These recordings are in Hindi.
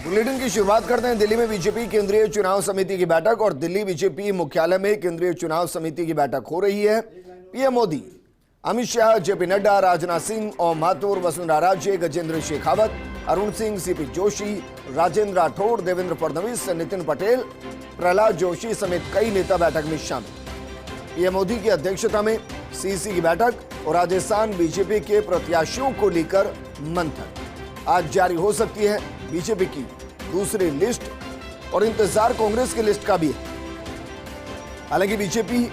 बुलेटिन की शुरुआत करते हैं। दिल्ली में बीजेपी केंद्रीय चुनाव समिति की बैठक और दिल्ली बीजेपी मुख्यालय में केंद्रीय चुनाव समिति की बैठक हो रही है। PM Modi, Amit Shah, JP Nadda, Rajnath Singh, Om Mathur, Vasundhara Raje, Gajendra Shekhawat, Arun Singh, CP Joshi, Rajendra Rathore, Devendra Fadnavis, Nitin Patel, Prahlad Joshi समेत कई नेता बैठक में शामिल। पीएम मोदी की अध्यक्षता में सीसी की बैठक और राजस्थान बीजेपी के प्रत्याशियों को लेकर मंथन। आज जारी हो सकती है बीजेपी की दूसरी लिस्ट और इंतजार कांग्रेस की लिस्ट का भी है। हालांकि बीजेपी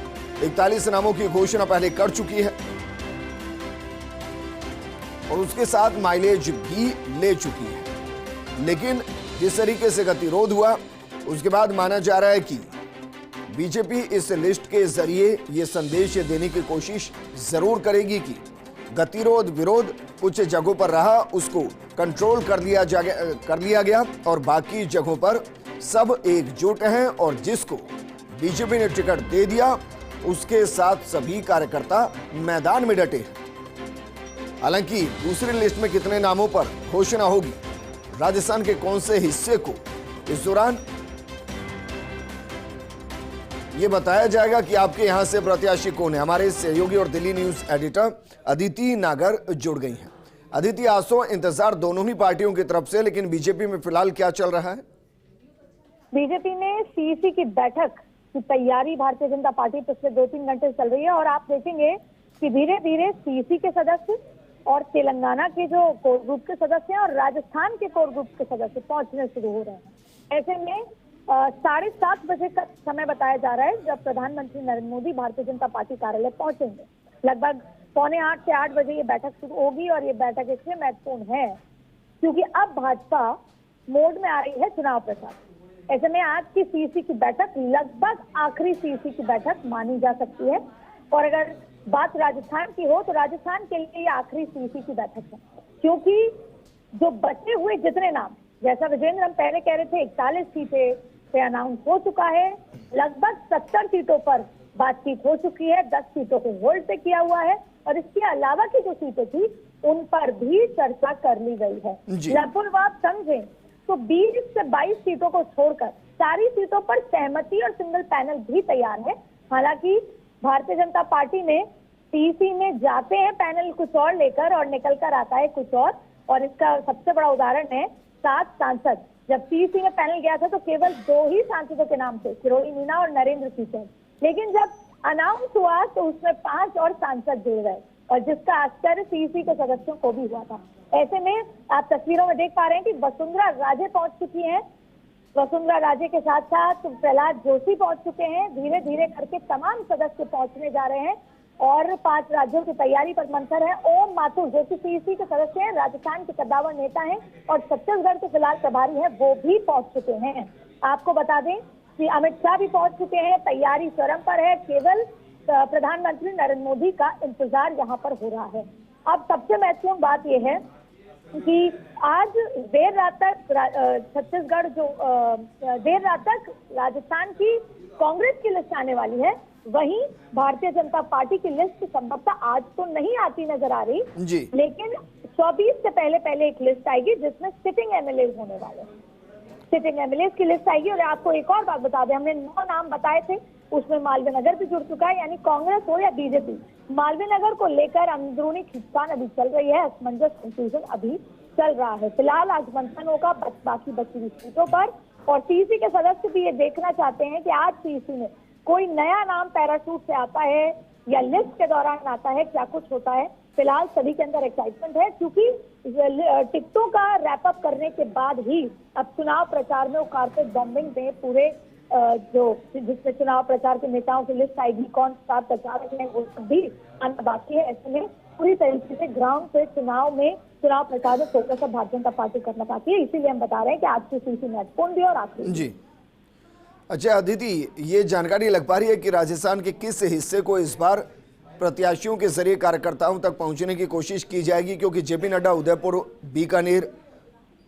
41 नामों की घोषणा पहले कर चुकी है और उसके साथ माइलेज भी ले चुकी है, लेकिन जिस तरीके से गतिरोध हुआ उसके बाद माना जा रहा है कि बीजेपी इस लिस्ट के जरिए यह संदेश देने की कोशिश जरूर करेगी कि गतिरोध विरोध कुछ जगहों पर रहा, उसको कंट्रोल कर लिया गया और बाकी जगहों पर सब एकजुट हैं और जिसको बीजेपी ने टिकट दे दिया उसके साथ सभी कार्यकर्ता मैदान में डटे हैं। हालांकि दूसरी लिस्ट में कितने नामों पर घोषणा होगी, राजस्थान के कौन से हिस्से को इस दौरान ये बताया जाएगा कि आपके यहां से प्रत्याशी कौन है। हमारे सहयोगी और दिल्ली न्यूज एडिटर अदिति नागर जुड़ गई हैं। अदिति, आसो इंतजार दोनों ही पार्टियों की तरफ से, लेकिन बीजेपी में फिलहाल क्या चल रहा है? बीजेपी में सीईसी की बैठक की तैयारी भारतीय जनता पार्टी पिछले 2-3 घंटे चल रही है और आप देखेंगे कि धीरे धीरे सीईसी के सदस्य और तेलंगाना के जो कोर ग्रुप के सदस्य हैं और राजस्थान के कोर ग्रुप के सदस्य पहुंचने शुरू हो रहे हैं। ऐसे में 7:30 बजे का समय बताया जा रहा है जब प्रधानमंत्री नरेंद्र मोदी भारतीय जनता पार्टी कार्यालय पहुंचेंगे। लगभग 7:45 से 8 बजे ये बैठक शुरू होगी और ये बैठक इसलिए महत्वपूर्ण है क्योंकि अब भाजपा मोड में आ रही है चुनाव प्रचार। ऐसे में आज की सीईसी की बैठक लगभग आखिरी सीईसी की बैठक मानी जा सकती है और अगर बात राजस्थान की हो तो राजस्थान के लिए ये आखिरी सीईसी की बैठक है क्योंकि जो बचे हुए जितने नाम, जैसा विजेंद्र हम पहले कह रहे थे 41 सीटें पे अनाउंस हो चुका है, लगभग 70 सीटों पर बातचीत हो चुकी है, 10 सीटों को होल्ड पे किया हुआ है और इसके अलावा की जो सीटें थी उन पर भी चर्चा कर ली गई है। लगभग आप समझें तो 20 से 22 सीटों को छोड़कर सारी सीटों पर सहमति और सिंगल पैनल भी तैयार है। हालांकि भारतीय जनता पार्टी ने सीईसी में जाते हैं पैनल कुछ और लेकर और निकल कर आता है कुछ और इसका सबसे बड़ा उदाहरण है 7 सांसद। जब सीईसी में पैनल गया था तो केवल 2 ही सांसदों के नाम थे, किरोड़ी मीना और नरेंद्र सिंह तोमर, लेकिन जब अनाउंस हुआ तो उसमें 5 और सांसद जुड़ गए और जिसका आश्चर्य सीईसी के सदस्यों को भी हुआ था। ऐसे में आप तस्वीरों में देख पा रहे हैं कि वसुंधरा राजे पहुंच चुकी हैं, वसुंधरा राजे के साथ साथ प्रहलाद जोशी पहुंच चुके हैं। धीरे धीरे करके तमाम सदस्य पहुंचने जा रहे हैं और 5 राज्यों की तैयारी पर मंथन है। ओम माथुर जो कि सीईसी के सदस्य हैं, राजस्थान के कद्दावर नेता हैं और छत्तीसगढ़ के फिलहाल प्रभारी हैं, वो भी पहुंच चुके हैं। आपको बता दें कि अमित शाह भी पहुंच चुके हैं, तैयारी चरम पर है, केवल प्रधानमंत्री नरेंद्र मोदी का इंतजार यहाँ पर हो रहा है। अब सबसे महत्वपूर्ण बात यह है कि आज देर रात तक छत्तीसगढ़ देर रात तक राजस्थान की कांग्रेस की लिस्ट आने वाली है, वहीं भारतीय जनता पार्टी की लिस्ट संभवतः आज तो नहीं आती नजर आ रही जी, लेकिन 24 से पहले एक लिस्ट आएगी जिसमें सिटिंग एमएलए होने वाले हैं। सिटिंग एमएलए की लिस्ट आएगी और आपको एक और बात बता दें, हमने 9 नाम बताए थे, उसमें मालवीय नगर भी जुड़ चुका है, यानी कांग्रेस हो या बीजेपी, मालवीय नगर को लेकर अंदरूनी खिंचातान अभी चल रही है, असमंजस कंफ्यूजन अभी चल रहा है। फिलहाल आज मंथन होगा बाकी बची हुई सीटों पर और सीईसी के सदस्य भी ये देखना चाहते हैं कि आज सीईसी में कोई नया नाम पैराशूट से आता है या लिस्ट के दौरान आता है, क्या कुछ होता है। फिलहाल सभी के अंदर एक्साइटमेंट है क्योंकि टिकटों का रैप अप करने के बाद ही अब चुनाव प्रचार में वो कारपेट बॉम्बिंग में पूरे जिसमें चुनाव प्रचार के नेताओं की लिस्ट आएगी, कौन स्टार प्रचारक है, वो सब भी आना बाकी है। ऐसे में पूरी तरीके से ग्राउंड पे चुनाव प्रचार में फोकस अब भारतीय जनता पार्टी करना चाहती है, इसीलिए हम बता रहे हैं कि आज की सीईसी महत्वपूर्ण भी और आखिरी जी। अच्छा अदिति, ये जानकारी लग पा रही है कि राजस्थान के किस हिस्से को इस बार प्रत्याशियों के जरिए कार्यकर्ताओं तक पहुंचने की कोशिश की जाएगी, क्योंकि जेपी नड्डा उदयपुर, बीकानेर,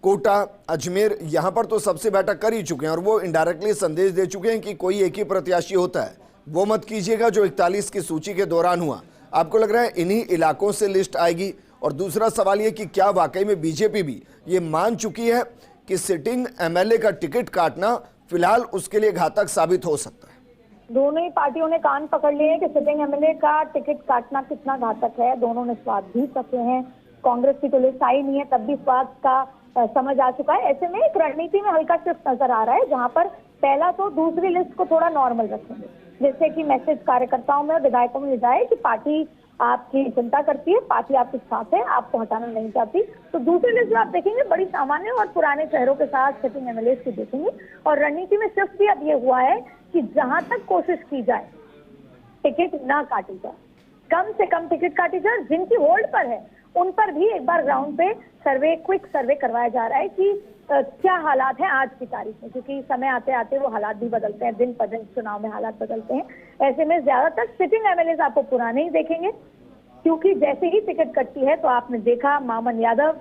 कोटा, अजमेर यहाँ पर तो सबसे बैठक कर ही चुके हैं और वो इनडायरेक्टली संदेश दे चुके हैं कि कोई एक ही प्रत्याशी होता है, वो मत कीजिएगा जो 41 की सूची के दौरान हुआ। आपको लग रहा है इन्हीं इलाकों से लिस्ट आएगी? और दूसरा सवाल ये कि क्या वाकई में बीजेपी भी ये मान चुकी है कि सिटिंग एमएलए का टिकट काटना फिलहाल उसके लिए घातक साबित हो सकता है? दोनों ही पार्टियों ने कान पकड़ लिए हैं कि सिटिंग एमएलए का टिकट काटना कितना घातक है। दोनों ने स्वाद भी सके हैं। कांग्रेस की तो लिस्ट आई नहीं है, तब भी स्वाद का समझ आ चुका है। ऐसे में एक रणनीति में हल्का शिफ्ट नजर आ रहा है, जहां पर पहला तो दूसरी लिस्ट को थोड़ा नॉर्मल रखेंगे, जिससे कि मैसेज कार्यकर्ताओं में, विधायकों में जाए कि पार्टी आपकी चिंता करती है, पार्टी आपके साथ है, आपको हटाना नहीं चाहती। तो दूसरी लिस्ट जो आप देखेंगे बड़ी सामान्य और पुराने चेहरों के साथ सिटिंग एमएलए की देखेंगे। और रणनीति में शिफ्ट भी अब ये हुआ है कि जहां तक कोशिश की जाए टिकट ना काटी जाए, कम से कम टिकट काटी जाए। जिनकी होल्ड पर है उन पर भी एक बार ग्राउंड पे सर्वे, क्विक सर्वे करवाया जा रहा है कि क्या हालात हैं आज की तारीख में, क्योंकि समय आते आते वो हालात भी बदलते हैं, दिन पर दिन चुनाव में हालात बदलते हैं। ऐसे में ज्यादातर सिटिंग एमएलए आपको पुराने ही देखेंगे, क्योंकि जैसे ही टिकट कटती है तो आपने देखा मामन यादव,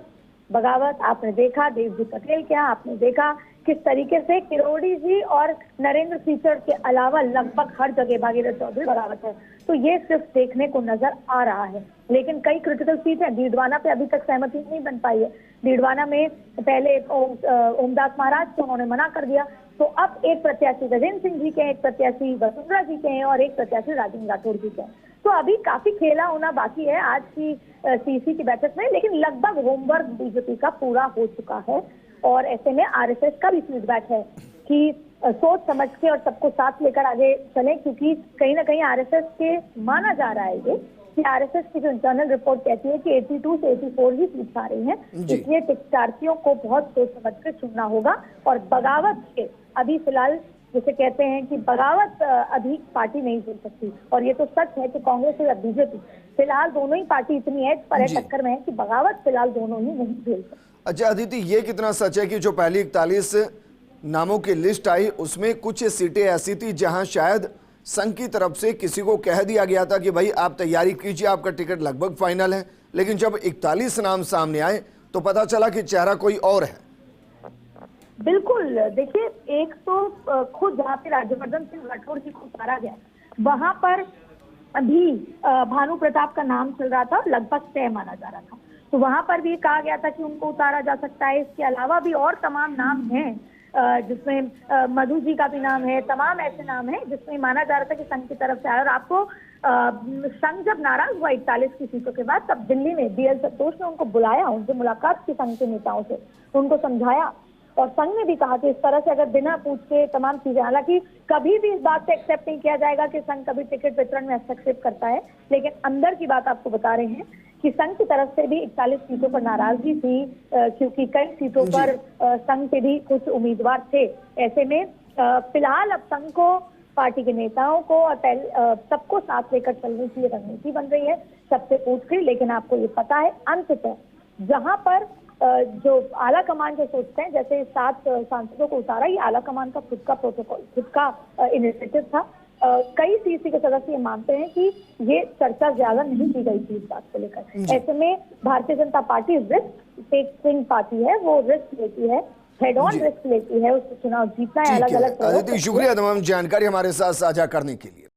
बगावत, आपने देखा देवजी पटेल, क्या आपने देखा किस तरीके से किरोड़ी जी और नरेंद्र सीचड़ के अलावा लगभग हर जगह भागीरथ चौधरी, बगावत है। तो ये सिर्फ देखने को नजर आ रहा है। लेकिन कई क्रिटिकल सीट है। डीडवाना पे अभी तक सहमति नहीं बन पाई है। डीडवाना में पहले ओमदास महाराज को उन्होंने मना कर दिया, तो अब एक प्रत्याशी गजेंद्र सिंह जी के हैं, एक प्रत्याशी वसुंधरा जी के हैं और एक प्रत्याशी राजेंद्र राठौड़ जी के हैं। तो अभी काफी खेला होना बाकी है आज की सीसी की बैठक में, लेकिन लगभग होमवर्क बीजेपी का पूरा हो चुका है। और ऐसे में आरएसएस का भी फीडबैक है कि सोच समझ के और सबको साथ लेकर आगे चलें, क्योंकि कहीं ना कहीं आरएसएस के माना जा रहा है ये कि आरएसएस की जो इंटरनल रिपोर्ट कहती है कि 82 से 84 ही सीट्स आ रही हैं, इसलिए टिकटार्थियों को बहुत सोच समझ कर चुनना होगा। और बगावत के अभी फिलहाल जिसे कहते हैं कि बगावत अभी पार्टी नहीं झेल सकती, और ये तो सच है कि कांग्रेस और बीजेपी फिलहाल दोनों ही पार्टी इतनी एज पर है, टक्कर में है कि बगावत फिलहाल दोनों ही नहीं झेल सकती। अच्छा अदिति, ये कितना सच है कि जो पहली 41 नामों की लिस्ट आई उसमें कुछ सीटें ऐसी थी जहां शायद संघ की तरफ से किसी को कह दिया गया था कि भाई आप तैयारी कीजिए, आपका टिकट लगभग फाइनल है, लेकिन जब 41 नाम सामने आए तो पता चला कि चेहरा कोई और है? बिल्कुल, देखिए एक तो खुद जहाँ पे राज्यवर्धन सिंह राठौड़ जी को उतारा गया, वहां पर अभी भानु प्रताप का नाम चल रहा था, लगभग तय माना जा रहा था। तो वहां पर भी कहा गया था कि उनको उतारा जा सकता है। इसके अलावा भी और तमाम नाम हैं, जिसमें मधु जी का भी नाम है, तमाम ऐसे नाम हैं जिसमें माना जा रहा था कि संघ की तरफ से आया। और आपको संघ जब नाराज हुआ 41 की सीटों के बाद, तब दिल्ली में बीएल संतोष ने उनको बुलाया, उनसे मुलाकात की संघ के नेताओं से, उनको समझाया। और संघ ने भी कहा कि इस तरह से अगर बिना पूछ के तमाम चीजें, हालांकि कभी भी इस बात से एक्सेप्ट नहीं किया जाएगा कि संघ कभी टिकट वितरण में हस्तक्षेप करता है, लेकिन अंदर की बात आपको बता रहे हैं कि संघ की तरफ से भी 41 सीटों पर नाराजगी थी, क्योंकि कई सीटों पर संघ के भी कुछ उम्मीदवार थे। ऐसे में फिलहाल अब संघ को, पार्टी के नेताओं को और सबको साथ लेकर चलने की रणनीति बन रही है, सबसे पूछ कर। लेकिन आपको ये पता है अंततः जहां पर जो आला कमान जो सोचते हैं, जैसे 7 सांसदों को उतारा, ये आला कमान का खुद का प्रोटोकॉल, खुद का इनिशिएटिव था। कई सीसी के सदस्य मानते हैं कि ये चर्चा ज्यादा नहीं की गई थी इस बात को लेकर। ऐसे में Bharatiya Janata party risk taking party है, वो रिस्क लेती है, हेड ऑन रिस्क लेती है, उसको चुनाव जीतना है। अलग अलग शुक्रिया तमाम जानकारी हमारे साथ साझा करने के लिए।